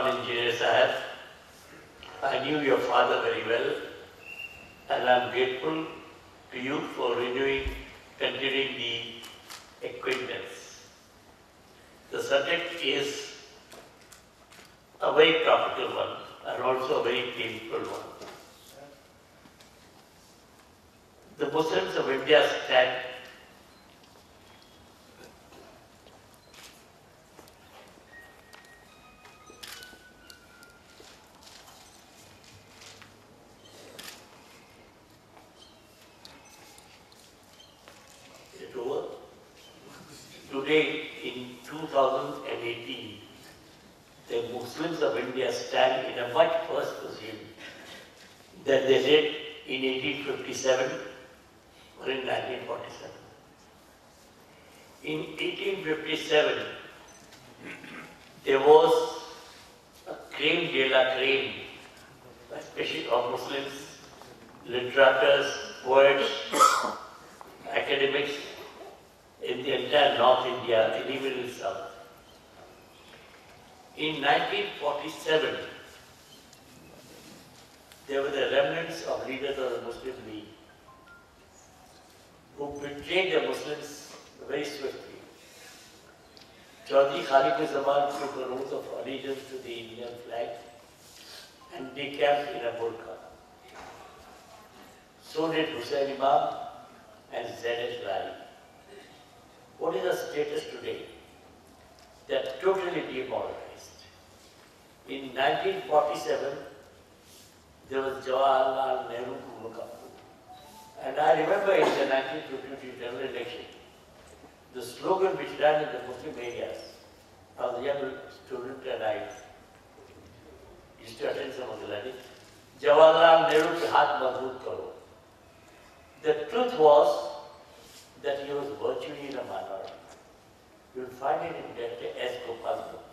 on, Engineer Sahib. I knew your father very well, and I'm grateful to you for continuing the acquaintance. The subject is a very topical one and also a very painful one. The Muslims of India stand today in 2018, the Muslims of India stand in a much worse position than they did in 1857 or in 1947. In 1857, there was a crème de la crème, especially of Muslims, literators, poets, academics in the entire North India and even in South. In 1947, there were the remnants of leaders of the Muslim League who betrayed the Muslims very swiftly. Chaudhry Khalid-e-Zaman took the oath of allegiance to the Indian flag and decamped in a burqa. So did Hussain Imam and Zainab Rai. What is the status today? They are totally demoralized. In 1947, there was Jawaharlal Nehru to look up to. And I remember in the 1952 general election, the slogan which ran in the Muslim areas, I was a young student and I used to attend some of the rallies, Jawaharlal Nehru ke haath mazboot karo. The truth was that he was virtually in a minority. You will find it in Dr. S. Gopal's book,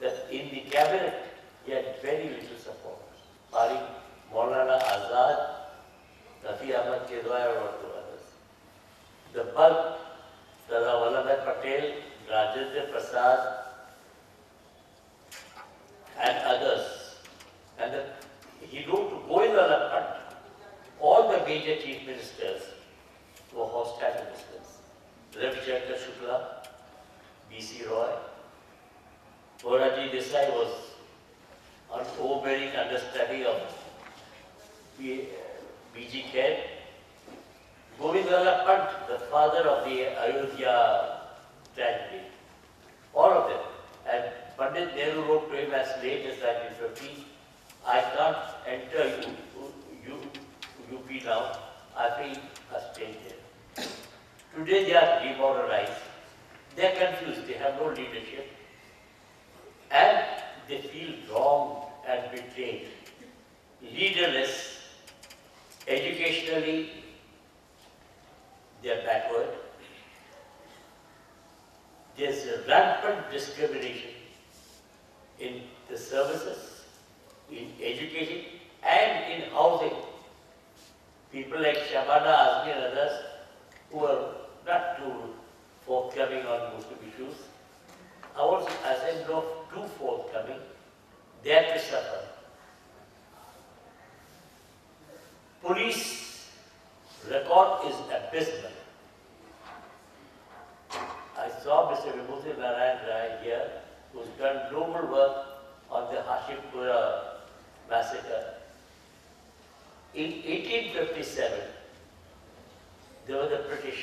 that in the cabinet he had very little support. Barring Maulana Azad, Rafi Ahmad Kedwai or others. The bulk, Sardar Vallabhbhai Patel, Rajendra Prasad and others. And he wrote to Govind Pant, all the major chief ministers were hostile to Muslims. Ravi Shankar Shukla, B.C. Roy, Noorani Desai was an overbearing understudy of B.G. Khair. Govind Pant, the father of the Ayodhya tragedy, all of them. And Pandit Nehru wrote to him as late as 1950, I can't enter UP now, I feel a stranger. Today they are demoralized, they are confused, they have no leadership, and they feel wronged and betrayed. Leaderless, educationally, they are backward. There's a rampant discrimination in the services, in education, and in housing. People like Shabana Azmi and others who are not too forthcoming on Muslim issues, ours, as I know, too forthcoming, they have to suffer. Police record is abysmal. I saw Mr. Vibhuti Narayan Rai here, who's done global work on the Hashipura massacre. In 1857, there were the British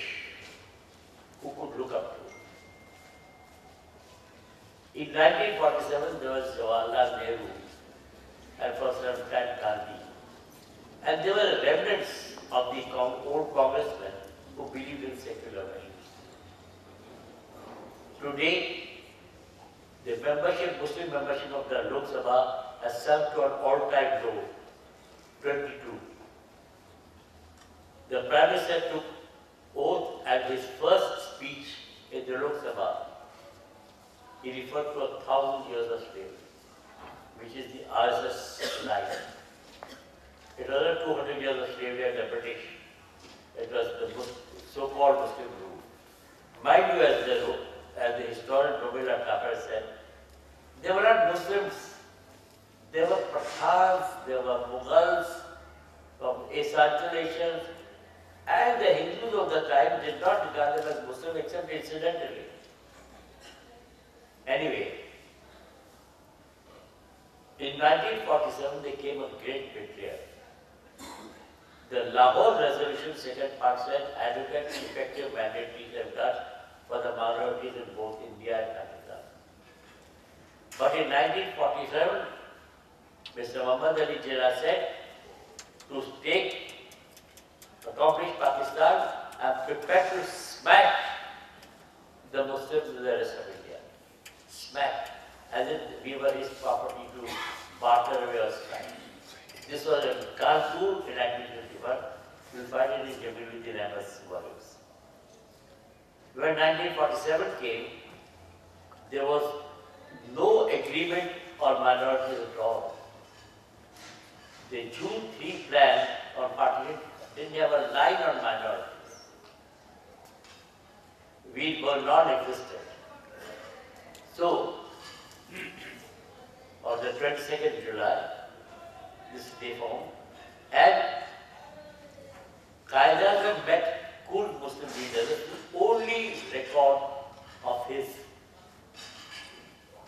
who could look up to. In 1947, there was Jawaharlal Nehru and for some time Gandhi. And there were remnants of the old congressmen who believed in secular values. Today, the Muslim membership of the Lok Sabha has sunk to an all-time low, 22. The Prime Minister took oath at his first speech in the Lok Sabha. He referred to 1,000 years of slavery, which is the RSS line. It was not 200 years of slavery under the British. It was the so-called Muslim rule. Mind you, as the historian Robert Tapper said, they were not Muslim reservations, and the Hindus of the time did not regard them as Muslim except incidentally. Anyway, in 1947 there came a great betrayal. The Lahore Resolution, second part said, adequate, effective mandatory safeguards for the minorities in both India and Pakistan. But in 1947, Mr. Muhammad Ali Jinnah said, to take accomplish Pakistan and prepare to smack the Muslims in the rest of India. Smack, as if we were his property to barter away or smack. This was in Kanpur in 1951. You will find it in Jamiluddin Ahmed's volumes. When 1947 came, there was no agreement on minorities at all. The June 3 plan on partition didn't have a line on minorities. We were non-existent. So, on the 22nd July, this day formed, and Qaeda met Kurd Muslim leaders, the only record of his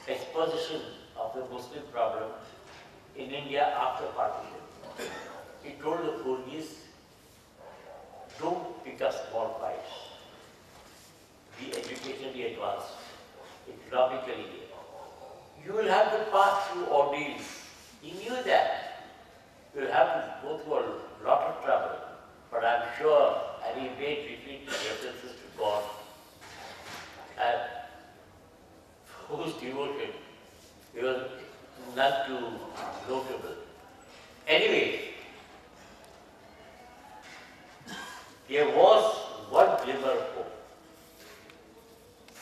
exposition of the Muslim problem in India after partition. He told the Kurdis, don't pick up small fights. Be educationally advanced, economically. You will have to pass through ordeals. He knew that. You will have to go through a lot of trouble. But I'm sure, and he made repeated references to God, and whose devotion he was none too notable. Anyway, there was one glimmer of hope.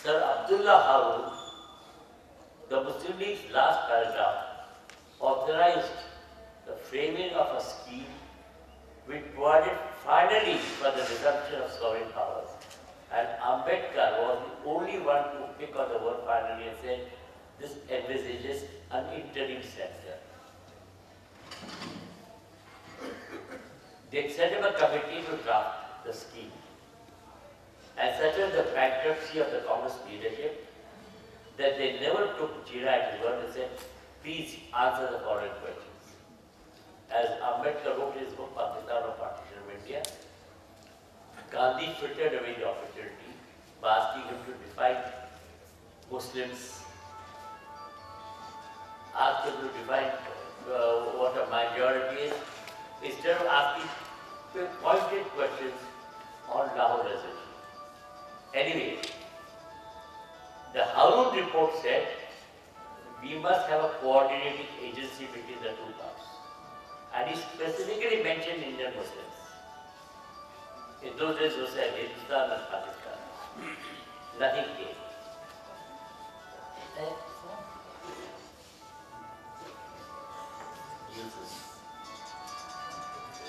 Sir Abdullah Harun, the Muslim League's last paragraph, authorized the framing of a scheme which provided finally for the resumption of sovereign powers. And Ambedkar was the only one to pick on the word finally and said, this envisages an interim center. They set up a committee to draft the scheme. And such was the bankruptcy of the Congress leadership that they never took Jinnah at his word and said, please answer the following questions. As Ambedkar wrote his book, Pakistan or Partition of India, Gandhi frittered away the opportunity by asking him to define Muslims, asked him to define what a majority is, instead of asking pointed questions on Lahore Resolution. Anyway, the Harun report said we must have a coordinating agency between the two parts. And he specifically mentioned Indian Muslims. In those days, it was said Hindustan and Pakistan. Nothing came.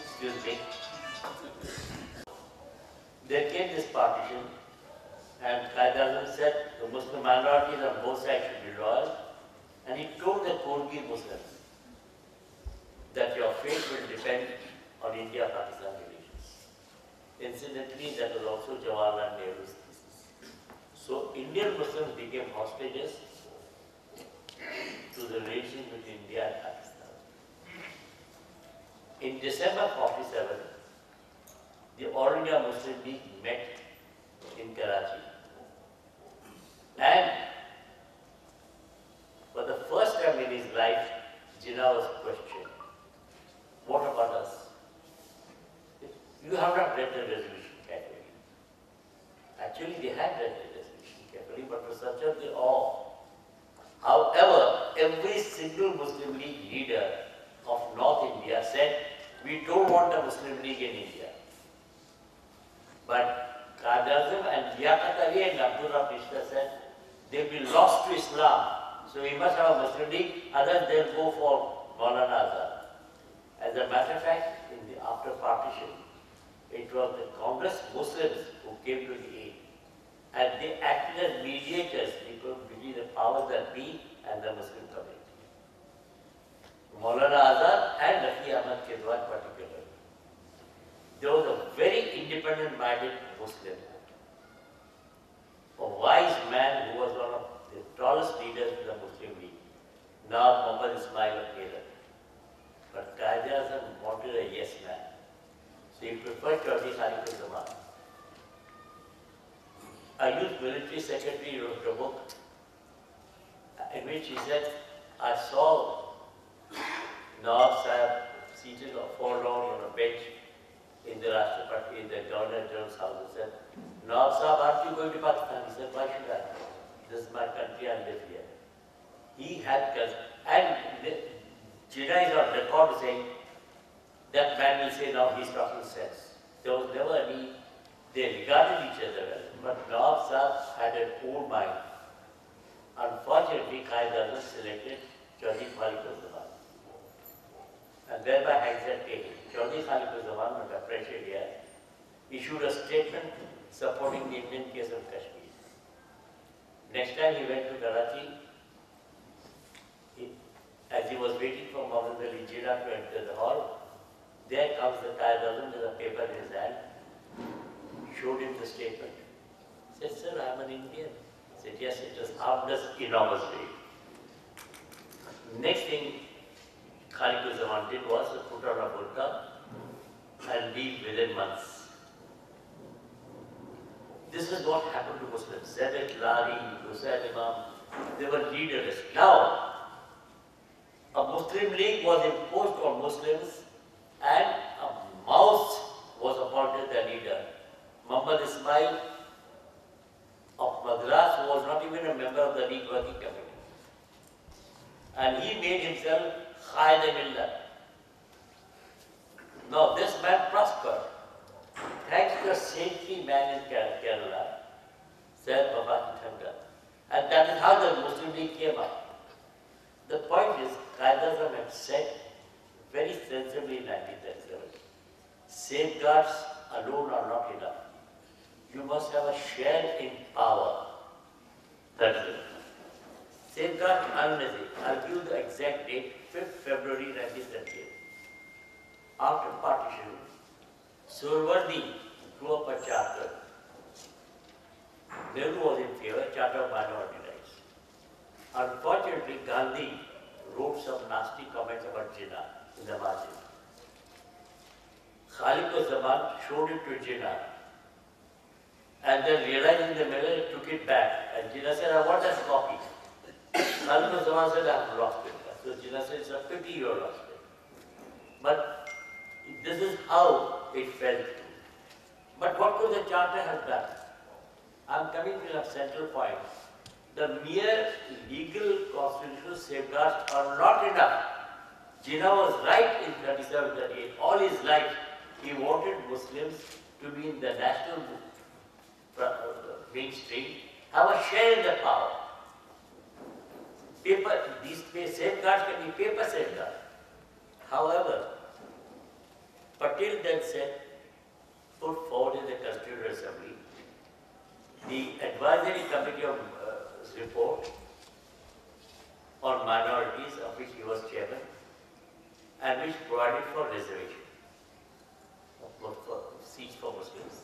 Excuse me. There came this partition, and Qaeda said the Muslim minorities on both sides should be loyal, and he told the Kurdi Muslims that your fate will depend on India-Pakistan relations. Incidentally, that was also Jawaharlal Nehru's thesis. So Indian Muslims became hostages to the relations between India and Pakistan. In December 47, the All India Muslim League met in Karachi. And for the first time in his life, Jinnah was questioned. What about us? You have not read the resolution carefully. Actually, they had read the resolution carefully, but to such of the awe. However, every single Muslim League leader of North India said, we don't want a Muslim League in India. But Qadir and Liaquat Ali and Abdullah Pishta said, they'll be lost to Islam. So we must have a Muslim League, otherwise they'll go for Maulana Azad. As a matter of fact, in the after partition, it was the Congress Muslims who came to the aid. And they acted as mediators between the powers that be and the Muslim community. Maulana Azad and Rafi Ahmad Kidwan particularly. there was a very independent-minded Muslim, a wise man who was one of the tallest leaders in the Muslim League, now Muhammad Ismail of Kerala. But Qaeda wanted a yes man. So he preferred Chaudhry Khalid Zaman. A youth military secretary wrote a book in which he said, I saw Nawab Sahib seated or forlorn on a bench in the Rashtrapati, in the Governor General's house. He said, Nawab Sahib, aren't you going to Pakistan? He said, why should I? This is my country, I live here. He had, and Jinnah is on record saying, that man will say now he's talking sense. There was never any, they regarded each other well, but Nawab Sahib had an old mind. Unfortunately, Qaeda selected Chaudhry Khalid Zaman. And thereby hangs that table. Chaudhry Khalid Zaman, under pressure here, issued a statement supporting the Indian case of Kashmir. Next time he went to Karachi, as he was waiting for Muhammad Ali Jinnah to enter the hall, there comes the Qaeda with a paper in his hand, showed him the statement. He said, sir, I'm an Indian. He said, yes, it was harmed us enormously. Next thing Khalid Zaman did was to put on a burqa and leave within months. This is what happened to Muslims. Zayd Lari, Hussain Imam, they were leaderless. Now, a Muslim League was imposed on Muslims and a mouse was appointed their leader. Muhammad Ismail of Madras, who was not even a member of the League Working Committee. And he made himself Khaid-e-Millah. Now this man prospered. Thanks to a saintly man in Kerala, Sayyid Babaki Thankar. And that is how the Muslim League came up. The point is, Qaeda had said very sensibly in 1937, safeguards alone are not enough. You must have a share in power. That's it. Safeguard unnecessary. I'll give you the exact date, 5th February 1938. After partition, Surwardi drew up a charter. Nehru was in favor, Charter of Minority Rights. Unfortunately, Gandhi wrote some nasty comments about Jinnah in the margin. Khalid Zaman showed it to Jinnah and then realizing the mirror, took it back. And Jinnah said, I want that copy. Khalid Zaman said, I have lost it. So Jinnah said, it's a pity you lost it. But this is how it fell through. But what could the charter have done? I'm coming to a central point. The mere legal constitutional safeguards are not enough. Jinnah was right in 37, 38. All his life, he wanted Muslims to be in the national mainstream, have a share in the power. These safeguards can be paper safeguards. However, Patel then said, put forward in the Constituent Assembly, the Advisory Committee of report on minorities, of which he was chairman, and which provided for reservation for seats for Muslims.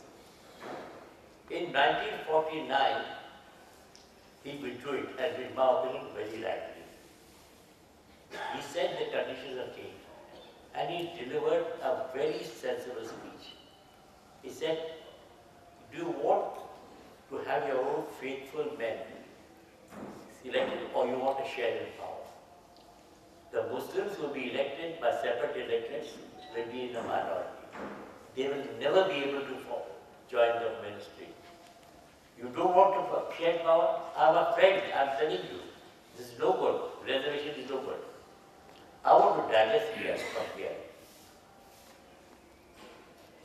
In 1949, he withdrew it, and in my opinion, very rightly. He said the conditions have changed, and he delivered a very sensible speech. He said, do you want to have your own faithful men elected, or you want a share in power? The Muslims will be elected by separate electors, will be in a minority. They will never be able to join the ministry. You don't want to share power? I'm a friend, I'm telling you. This is no good. Reservation is no good. I want to digest here from here.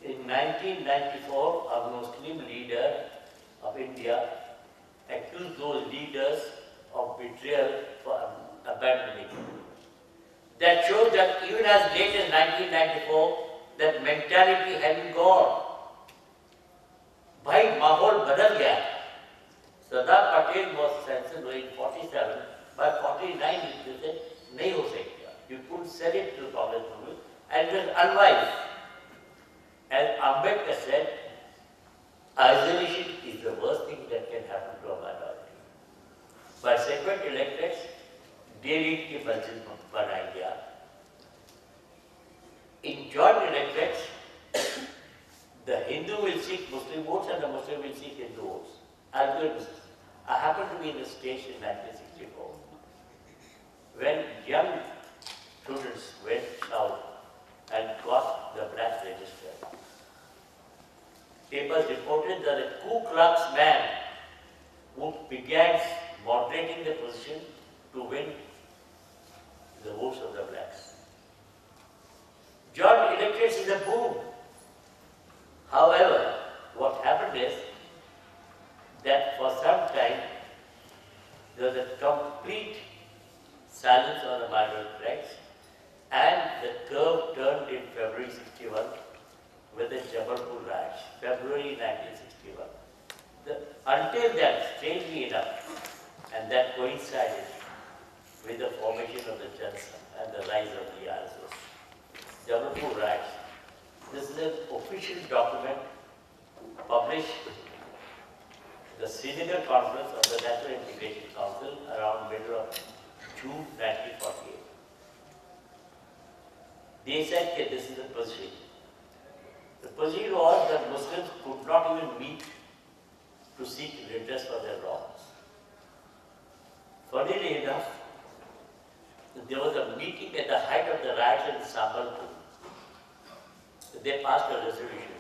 In 1994, a Muslim leader of India accused those leaders of betrayal for abandoning. That shows that even as late as 1994, that mentality hadn't gone. भाई माहौल बदल गया. Sardar Patel was sensible in 47. By 49, he said, नहीं हो सकता. You couldn't sell it to the Congress movement, and it was unwise. And Ambedkar said, isolation is the worst thing that can happen to a minority. By segment electorates, daily की मस्जिद बनाई गया. In joint electorates, the Hindu will seek Muslim votes and the Muslim will seek Hindu votes. I happened to be in the stage in 1964 when young students went south and got the black register. Papers reported that a Ku Klux man who began moderating the position to win the votes of the blacks. Joint electorates is a boom. However, what happened is that for some time there was a complete silence on the minority rights, and the curve turned in February 61 with the Jabalpur riots, February 1961. Until then, strangely enough, and that coincided with the formation of the Jalsa and the rise of the RSS. Jabalpur riots. This is an official document published the Srinagar Conference of the National Integration Council around middle of June 1948. They said that this is the position. The position was that Muslims could not even meet to seek redress for their wrongs. Funnily enough, there was a meeting at the height of the riots in Sambalpur. They passed a resolution.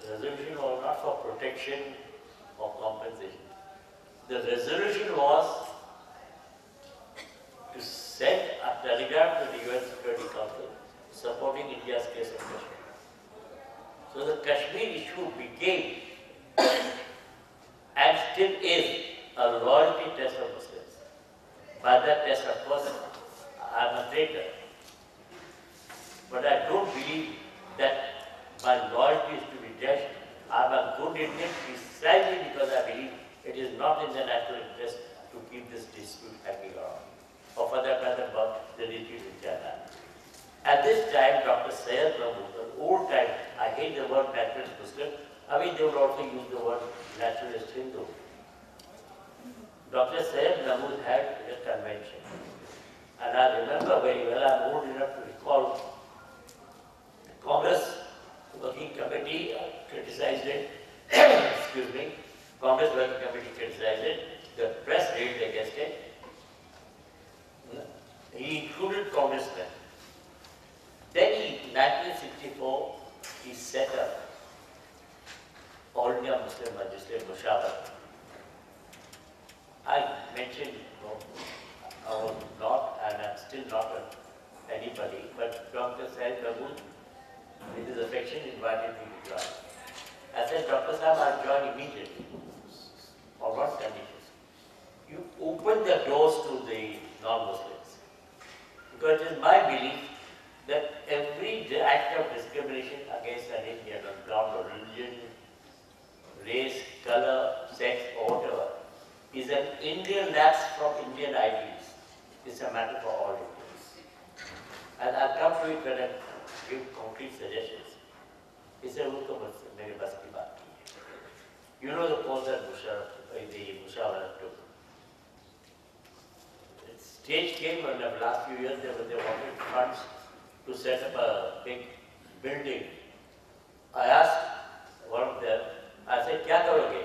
The resolution was not for protection or compensation. The resolution was to send a telegram to the UN Security Council supporting India's case of Kashmir. So the Kashmir issue became and still is a loyalty test of Muslims. By that test, of course, I am a traitor. But I don't believe that my loyalty is to be judged. I am a good Indian precisely because I believe it is not in the national interest to keep this dispute hanging around. Or for that matter, about the dispute in China. At this time, Dr. Syed Mahmood, an old time, I hate the word naturalist Muslim, I mean they would also use the word naturalist Hindu. Dr. Syed Mahmood had a convention. And I remember very well, I'm old enough to recall Congress Working Committee criticized it, excuse me, Congress Working Committee criticized it, the press railed against it. He included congressmen. Then in 1964, he set up All India Muslim Majlis Mushawara. I mentioned, I was not, and I'm still not anybody, but Dr. Syed Mahmood, with his affection, invited me to join. I said, Dr. Saab, I'll join immediately. On what conditions? You open the doors to the non-Muslims. Because it is my belief that every act of discrimination against an Indian on ground of religion, race, color, sex, or whatever, is an Indian lapse from Indian ideals. It's a matter for all Indians. And I'll come to it when I give concrete suggestions. It's a look of मेरे बस की बात की. You know the pose that the Mushawara took. The stage came in the last few years, they wanted funds to set up a big building. I asked one of them, I said, क्या करोगे?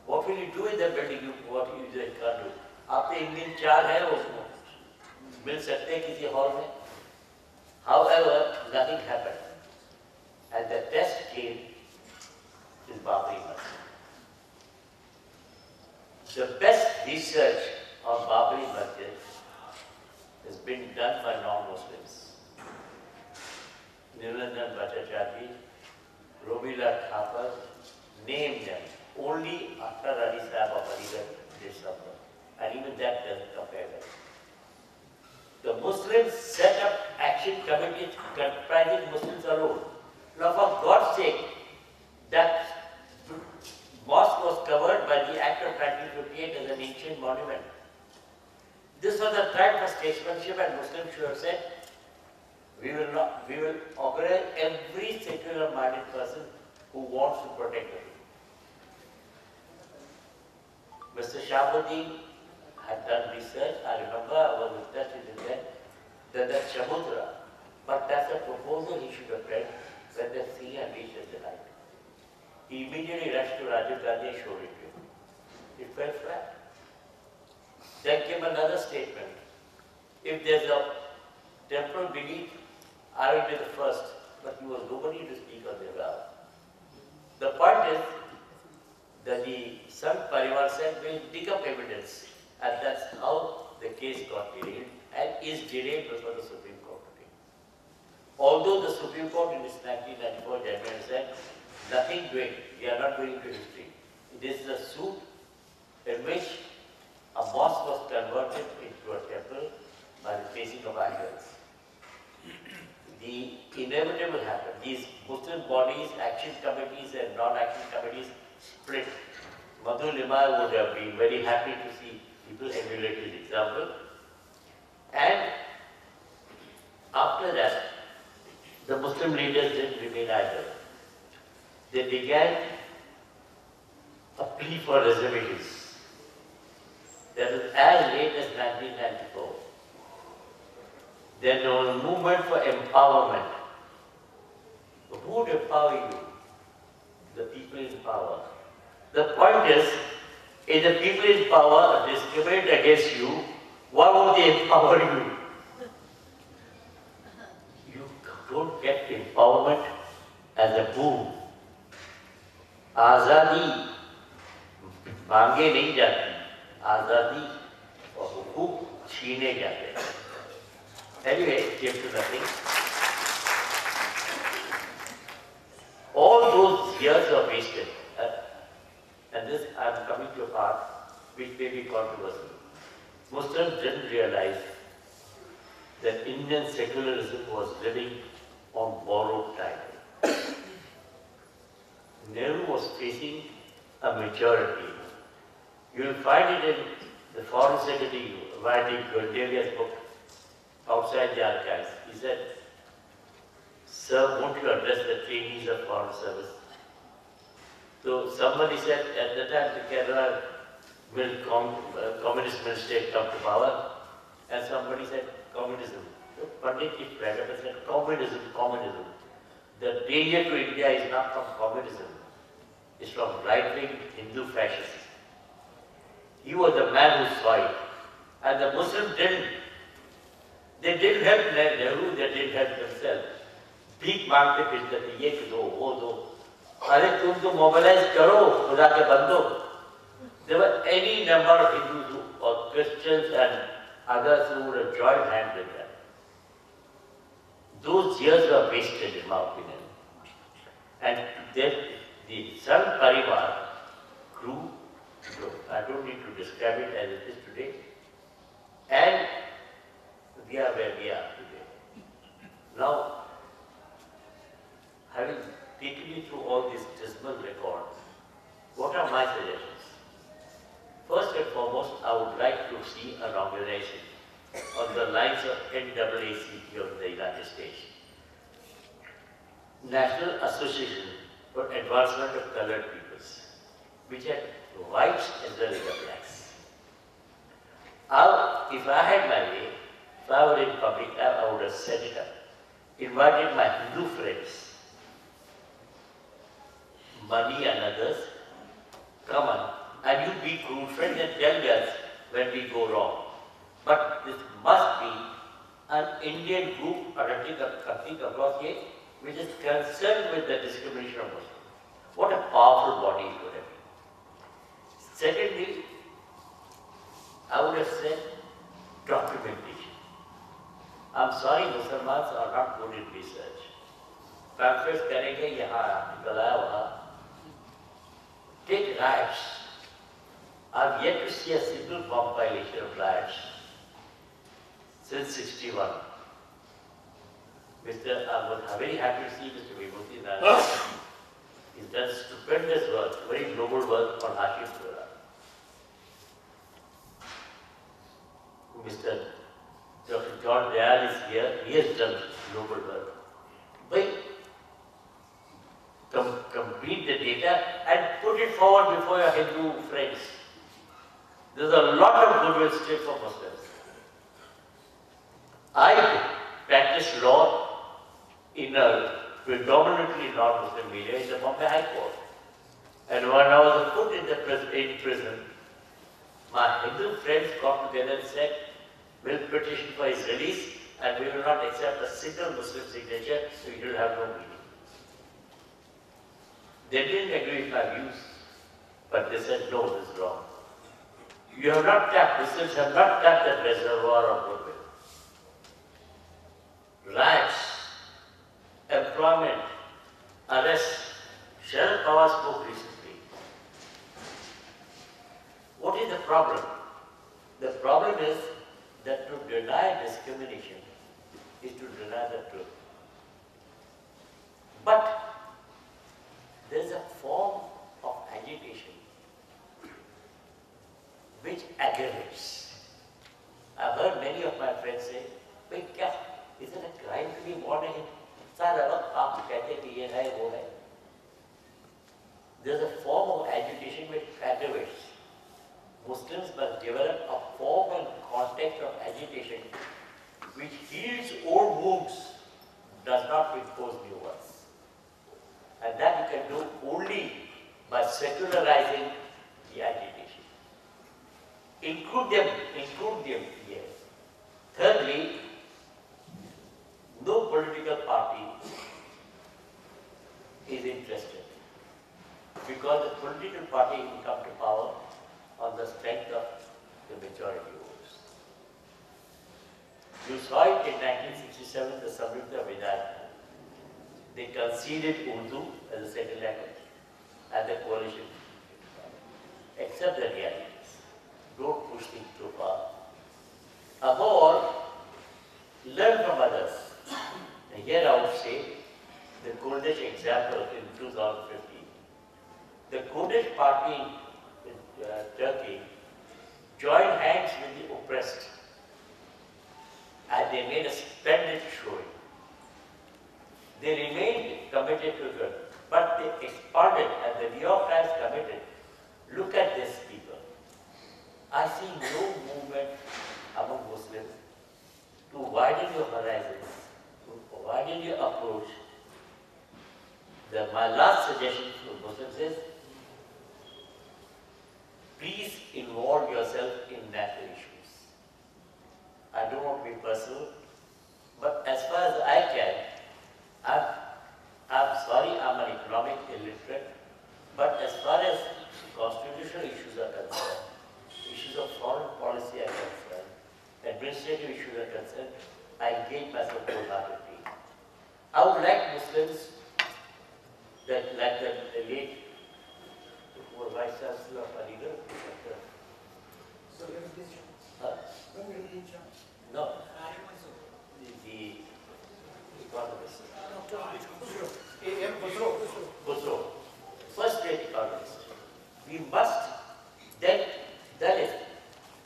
What will you do with the building? What you can't do? आपके Indian चार है उसको मिल सकते हैं किसी hall में. However, nothing happened. And the test came is Babri Masjid. The best research on Babri Masjid has been done by non-Muslims. Niranjan Bhattacharya, Robila Thapar, name them. Only Akhtar Ali Sahib of Aligarh did something. And even that doesn't compare well. The Muslims set up action committees comprising Muslims alone. Now, for God's sake, that mosque was covered by the Act of 1958 as an ancient monument. This was a time for statesmanship, and Muslims should have said, we will conquer every secular-minded person who wants to protect the people. Mr. Shahabuddin had done research. I remember I was in touch with him then, that Samudra, but that's a proposal he should have read when the sea had reached the light. He immediately rushed to Rajiv Gandhi and showed it to him. It fell flat. Then came another statement. If there's a temple beneath, I will be the first, but he was nobody to speak on their behalf. The point is that the Sant Parivar said, we'll dig up evidence, and that's how the case got derailed, and is derailed before the Supreme Court today. Although the Supreme Court in its 1994 judgment said, nothing doing, we are not going to history. This is a suit in which a mosque was converted into a temple by the placing of idols. The inevitable happened. These Muslim bodies, action committees and non-action committees split. Madhu Limay would have been very happy to see people emulate his example. And after that, the Muslim leaders didn't remain idle. They began a plea for reservations. That was as late as 1994. Then there was a movement for empowerment. Who would empower you? The people in power. The point is, if the people in power discriminate against you, why would they empower you? You don't get empowerment as a boon. Azadi मांगे नहीं जाती, आजादी और हुकूक छीने जाते हैं. Anyway, it came to nothing. All those years were wasted. And this, I'm coming to a part which may be controversial. Muslims didn't realize that Indian secularism was living on borrowed time. Nehru was facing a maturity. You will find it in the Foreign Secretary writing Gurdjieff's book, Outside the Archives. He said, sir, won't you address the trainees of Foreign Service? So somebody said, at the time the Kerala communist minister had come to power, and somebody said, communism. So Pandit replied up and said, communism, communism. The danger to India is not from communism, it's from right-wing Hindu fascists. He was the man who saw it. And the Muslims didn't. They didn't help Nehru, they didn't help themselves. भीख मांगते फिरते थे, ये दो, वो दो. अरे तुम तो mobilize करो, खुदा के बंदो. There were any number of Hindus or Christians and others who would have joined hands with them. Those years were wasted, in my opinion. And then the Sant Parivar grew. I don't need to describe it as it is today. And we are where we are today. Now, having taken you through all these dismal records, what are my suggestions? First and foremost, I would like to see an organization on the lines of NAACP of the United States. National Association for Advancement of Colored Peoples, which had whites as well as the blacks. If I had my way, if I were in public, I would have set it up. Invited my Hindu friends, Mani and others, come on, and you be true friends and tell us when we go wrong. But this must be an Indian group cutting across here, which is concerned with the discrimination of Muslims. What a powerful body it would have been. Secondly, I would have said documentation. I'm sorry, Muslims are not good in research. Pamphlets karenge yahan, nikalaya wahan. Take riots. I've yet to see a single compilation of riots since '61. I was very happy to see Mr. Vibhuti Narayan. He's done stupendous work, very noble work on Hashim Pura. Mr. Dr. John Dayal is here, he has done noble work. But read the data and put it forward before your Hindu friends. There's a lot of goodwill still for Muslims. I practice law in a predominantly non-Muslim media in the Bombay High Court. And when I was put in prison, my Hindu friends got together and said, we'll petition for his release and we will not accept a single Muslim signature, so you will have no meaning. They didn't agree with my views, but they said, no, this is wrong. You have not tapped, Muslims have not tapped that reservoir of goodwill. Riots, employment, arrests. Sharad Pawar spoke recently. What is the problem? The problem is that to deny discrimination is to deny the truth. But there is a form of agitation which aggravates. I've heard many of my friends say, is it a crime to be born in? There's a form of agitation which aggravates. Muslims must develop a form and context of agitation which heals old wounds, does not impose new ones. And that you can do only by secularizing the agitation. Include them, yes. Thirdly, no political party is interested because the political party will come to power on the strength of the majority votes. You saw it in 1967, the Samyukta Vidhan. They conceded Urdu as a second language and the coalition. Accept the realities. Don't push things too far. Above all, learn from others. And here I would say the Kurdish example in 2015. The Kurdish party in Turkey joined hands with the oppressed and they made a splendid showing. They remained committed to good, but they expanded, and the New York Times committed. Look at this, people. I see no movement among Muslims to widen your horizons, to widen your approach. My last suggestion to Muslims is, please involve yourself in national issues. I don't want to be personal, but as far as I can, I'm sorry, I'm an economic illiterate, but as far as constitutional issues are concerned, issues of foreign policy are concerned, administrative issues are concerned, I engage myself wholeheartedly. I would like Muslims, like the late Vice Chancellor of Aligarh, no, the economist. Khusro, first great economist. We must then Dalit,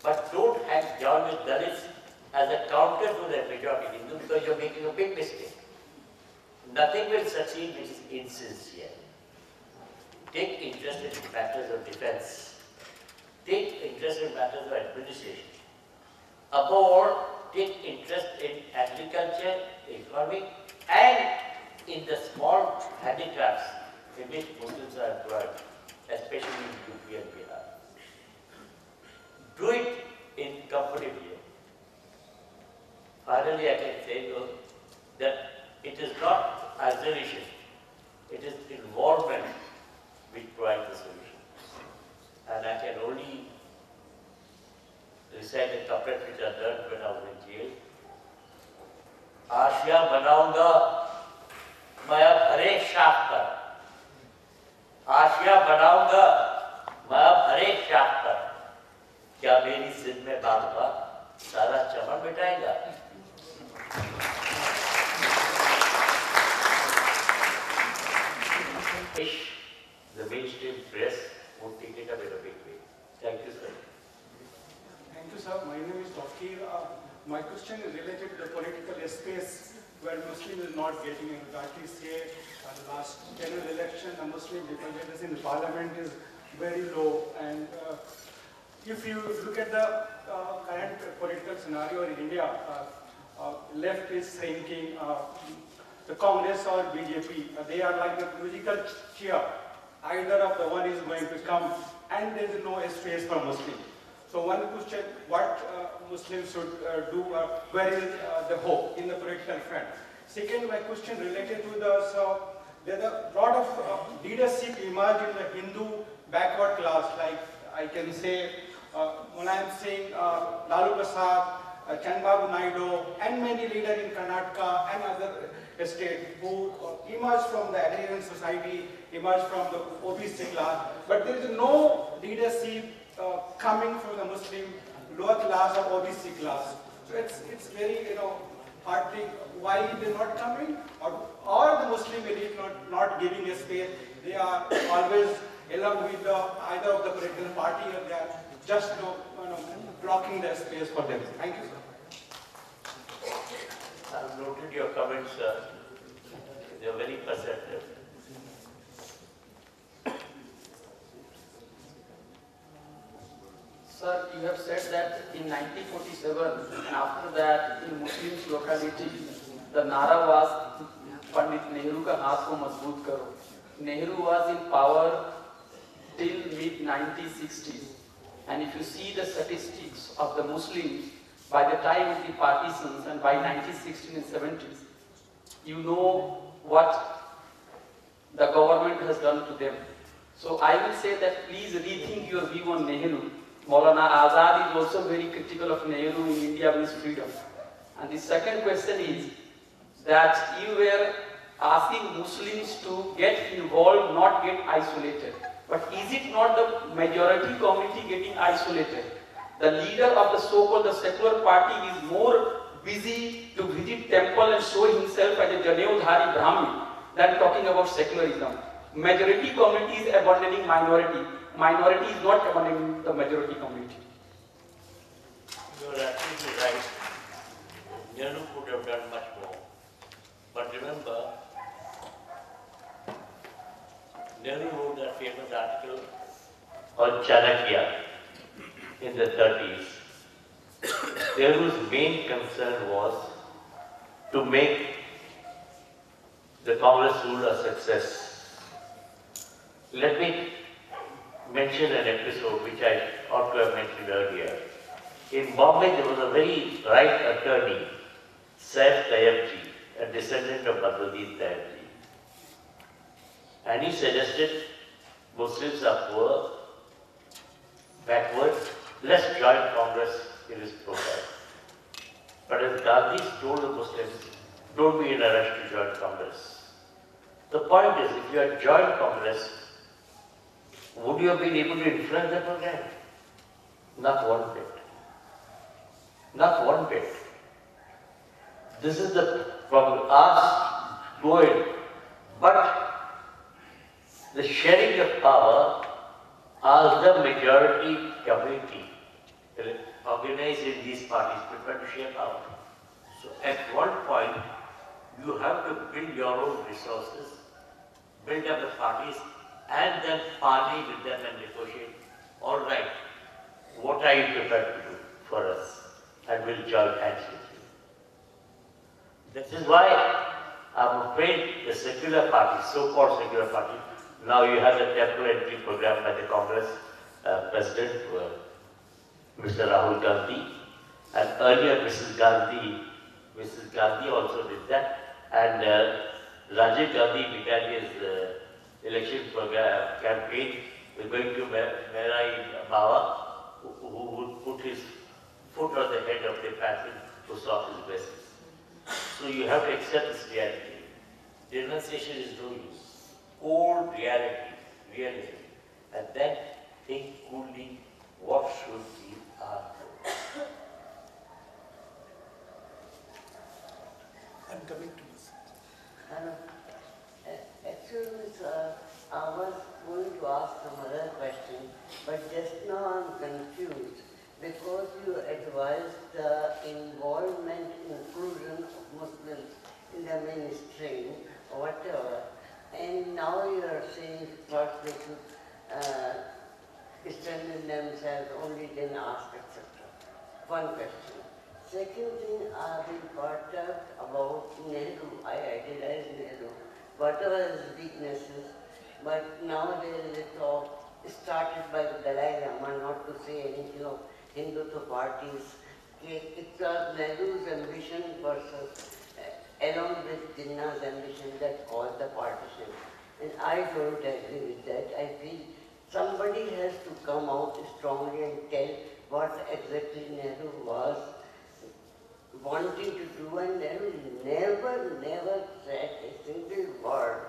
but don't hang down with Dalits as a counter to the majority Hindu because you're making a big mistake. Nothing will succeed which is insincere. Take interest in matters of defense. Take interest in matters of administration. Above all, take interest in agriculture, economy, and in the small handicrafts in which Muslims are employed, especially in UP and Bihar. Do it in comfortably. Finally, I can say that it is not isolation, it is involvement which provides the solution. And I can only recite the couplets which I learned when I was in jail. Asia बनाऊंगा मैं अब हर एक शाख पर, आशिया बनाऊंगा मैं अब हर एक शाख पर, क्या मेरी जिद में बागबा सारा चमन मिटाएगा? The mainstream press would take it up in a big way. Thank you, sir. Thank you, sir. My name is Dr. My question is related to the political space where Muslim is not getting in. At least here, the last general election, the Muslim representatives in the parliament is very low. And if you look at the current political scenario in India, left is thinking the Congress or BJP, they are like a musical chair. Either of the one is going to come, and there is no space for Muslims. So one question, what Muslims should do, where is the hope in the political front? Second, my question related to the, so there's a lot of leadership emerged in the Hindu backward class, like I can say, Mulayam Singh, Lalu Prasad, Chandrababu Naidu, and many leaders in Karnataka and other states who emerged from the agrarian society, emerged from the OBC class, but there is no leadership coming from the Muslim lower class or OBC class. So it's very, heartening why they're not coming, or the Muslim elite not giving a space. They are always along with either of the political party, or they are just blocking the space for them. Thank you, sir. I've noted your comments, sir. They are very perceptive. Sir, you have said that in 1947, and after that in Muslims locality, the Nara was Pandit Nehru ka haath ko mazboot karo. Nehru was in power till mid-1960s. And if you see the statistics of the Muslims, by the time of the partisans and by 1960s and 70s, you know what the government has done to them. So I will say that please rethink your view on Nehru. Maulana Azad is also very critical of Nehru in India means freedom. And the second question is that you were asking Muslims to get involved, not get isolated. But is it not the majority community getting isolated? The leader of the so-called the secular party is more busy to visit temple and show himself as a Janeudhari Brahmin than talking about secularism. Majority community is abandoning minority. Minority is not abandoning the majority community. You are absolutely right. Nehru could have done much more. But remember, Nehru wrote that famous article on Chanakya in the 30s. Nehru's main concern was to make the Congress rule a success. Let me mention an episode which I ought to have mentioned earlier. In Bombay, there was a very right attorney, Saif Tayyabji, a descendant of Badruddin Tayyabji. And he suggested Muslims are poor, backward, let's join Congress in his program. But as Gandhi told the Muslims, don't be in a rush to join Congress. The point is, if you had joined Congress, would you have been able to influence the program? Not one bit. Not one bit. This is the problem. Ask, go in. But the sharing of power, as the majority community organized in these parties prefer to share power. So at one point, you have to build your own resources, build up the parties, and then parley with them and negotiate. All right, what are you prepared to do for us? And we'll join hands with you. This is why I'm afraid the secular party, so-called secular party, now you have a temple entry program by the Congress President, Mr. Rahul Gandhi, and earlier Mrs. Gandhi also did that, and Rajiv Gandhi began his election program campaign. We're going to Merai Bawa, who would put his foot on the head of the person who sought his blessings. So you have to accept this reality. Denunciation is no use. Cold reality, realism, and then think coolly what should be our goal. I'm coming to this. Actually, sir, I was going to ask some other question, but just now I'm confused because you advised the involved now you are saying thought they should strengthen themselves, only then ask, etc. One question. Second thing, we brought up about Nehru. I idealize Nehru, whatever his weaknesses, but now there is a talk started by the Dalai Lama, not to say anything of Hindutva parties. It was Nehru's ambition versus along with Jinnah's ambition that caused the partition. And I don't agree with that. I feel somebody has to come out strongly and tell what exactly Nehru was wanting to do, and Nehru never said a single word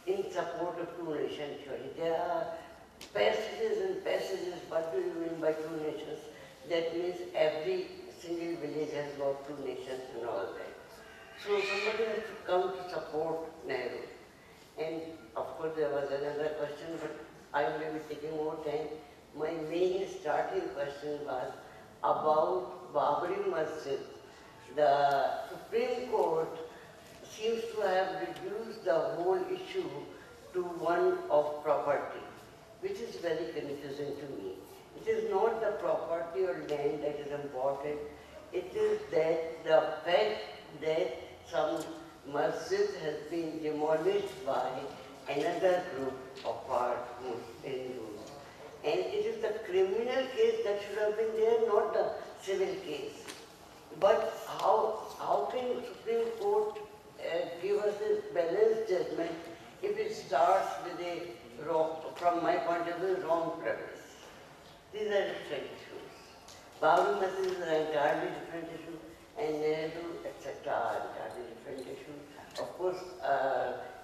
in support of two-nation theory. There are passages and passages, what do you mean by two nations? That means every single village has got two nations and all that. So somebody has to come to support Nehru. And of course there was another question, but I may be taking more time. My main starting question was about Babri Masjid. The Supreme Court seems to have reduced the whole issue to one of property, which is very confusing to me. It is not the property or land that is important. It is that the fact that some masjid has been demolished by another group of our Hindus. And it is the criminal case that should have been there, not the civil case. But how can Supreme Court give us a balanced judgment if it starts with a wrong, from my point of view, wrong premise? These are different issues. Babri Masjid is an entirely different issue, and Nehru, etc. are entirely different issues. Of course,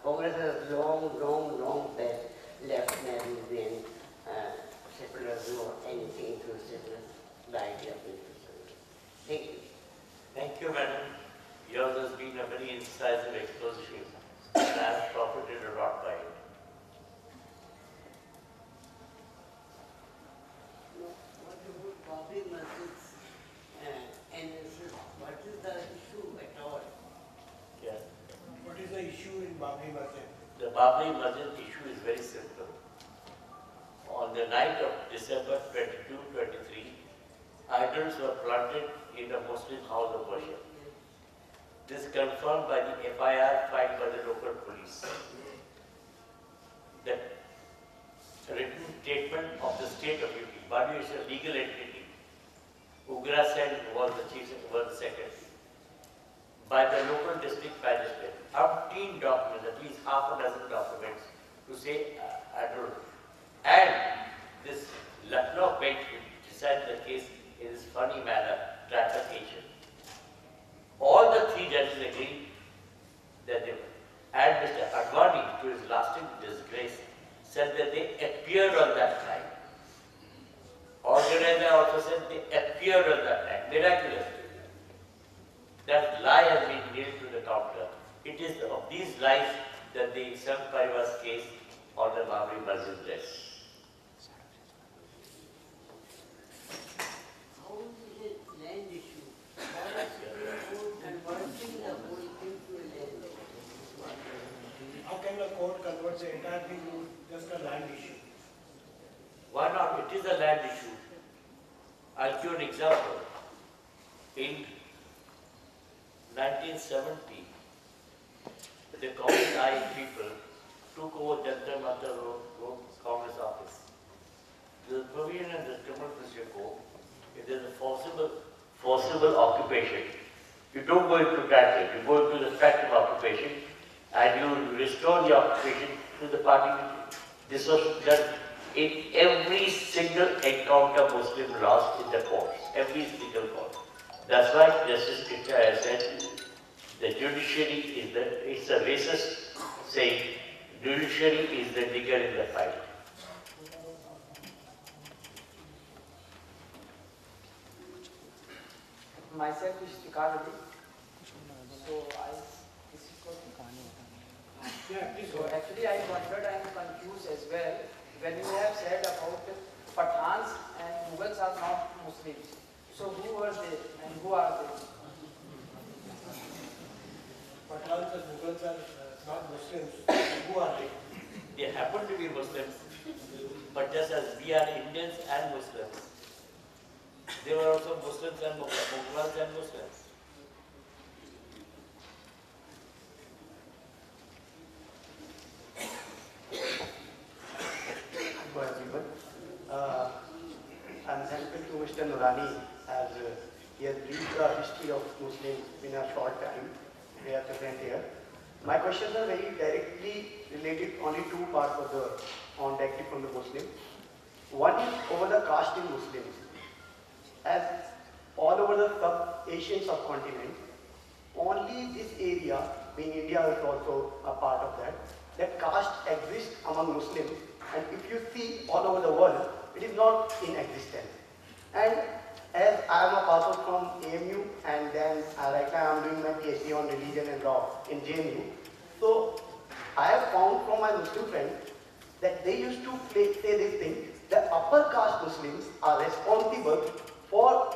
Congress has long back left Nehruvian secularism or anything to the idea of inclusiveness. Thank you. Thank you, madam. Yours has been a very incisive exposition, and I have profited a lot by it. What about Babri Masjid's analysis? What is the issue at all? Yeah. What is the issue in Babri Masjid? The Babri Masjid issue is very simple. On the night of December 22-23, idols were planted in the Muslim house of worship. This confirmed by the FIR filed by the local police. The written statement of the state of UP, Badu is a legal entity. Ugra Sen was the secretary. By the local district magistrate, 15 documents, at least half a dozen documents, to say adult. And this Lucknow bench decided the case in this funny manner, traffication. All the three judges agreed that they were. And Mr. Advani, to his lasting disgrace, said that they appeared on that night. Organizer also said they appeared on that night, miraculously. That lie has been nailed to the counter. It is of these lies that the Sangh Parivar's case on the Babri Masjid rests. How is it land issue? What is Supreme Court converting the whole thing to a land issue? How can the court convert the entire thing to just a land issue? Why not? It is a land issue. I'll give you an example. In 1970, the Congress people took over Jantar Mantar Road Congress office. There is a provision in the Criminal Procedure Code. If there is a forcible occupation, you don't go into title, you go into the fact of occupation and you restore the occupation to the party. This was done in every single encounter Muslim lost in the courts, every single court. That's why Justice Kitta has said the judiciary is it's a racist saying, judiciary is the nigger in the fight. Myself is Chikaradi. So actually I wondered, I am confused as well. When you have said about Pathans and Mughals are not Muslims. So who were they and who are they? Pathans and Mughals are not Muslims. Who are they? They happen to be Muslims, but just as we are Indians and Muslims, they were also Muslims and Mughals and Muslims. Hello everyone. I'm thankful to Mr. Noorani as he has briefed the history of Muslims in a short time. We are present here. My questions are very directly related only two parts of the directly from the Muslim. One is over the caste in Muslims. As all over the Asian subcontinent, only this area, being India is also a part of that caste exists among Muslims, and if you see all over the world, it is not in existence. And as I am a pass out from AMU, and then right now I am doing my PhD on religion and law in JMU, so I have found from my Muslim friends that they used to say this thing, that upper caste Muslims are responsible for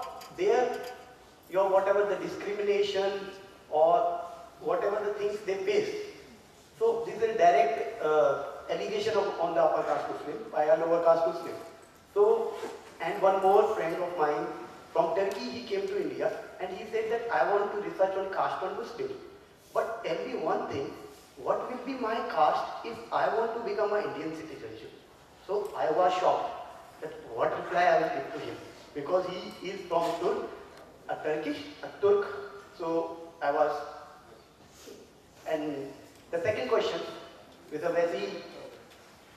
your whatever the discrimination or whatever the things they face. So this is a direct allegation on the upper caste Muslim by a lower caste Muslim. So, and one more friend of mine from Turkey, he came to India and he said that I want to research on caste on Muslim. But tell me one thing, what will be my caste if I want to become an Indian citizenship? So I was shocked that what reply I will give to him, because he is from a Turk. So I was, and the second question with a very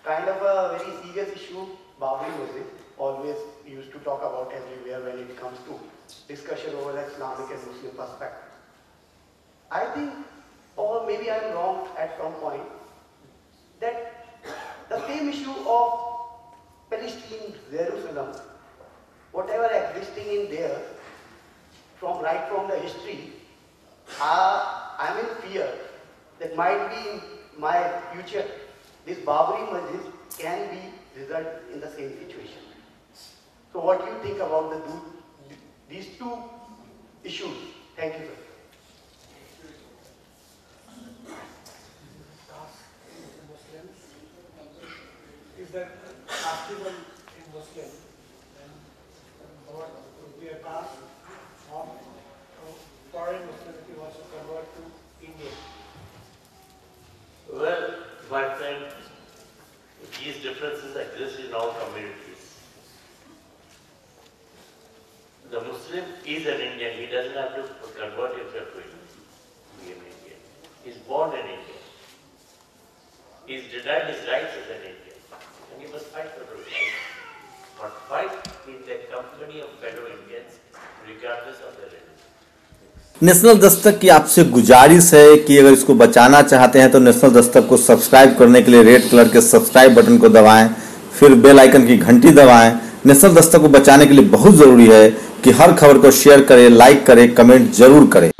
kind of a very serious issue, Babri Masjid, always used to talk about everywhere when it comes to discussion over the Islamic and Muslim perspective. I think, or maybe I am wrong at some point, that the same issue of Palestine, Jerusalem, whatever existing in there, right from the history, I am in fear that might be in my future, this Babri Masjid can be result in the same situation. So what do you think about these two issues? Thank you, sir. Muslims, is there casteism in Muslim? And what would be a caste of foreign Muslim if he wants to convert to Indian? Well, my friend, these differences exist in all communities. The Muslim is an Indian. He doesn't have to convert himself to be an Indian. He's born an Indian. He's denied his rights as an Indian. And he must fight for those rights. But fight in the company of fellow Indians, regardless of their religion. National Dastak की आपसे गुजारिश है कि अगर इसको बचाना चाहते हैं तो नेशनल दस्तक को सब्सक्राइब करने के लिए रेड कलर के सब्सक्राइब बटन को दबाएं, फिर बेल आइकन की घंटी दबाएं। नेशनल दस्तक को बचाने के लिए बहुत ज़रूरी है कि हर खबर को शेयर करें, लाइक करें, कमेंट जरूर करें।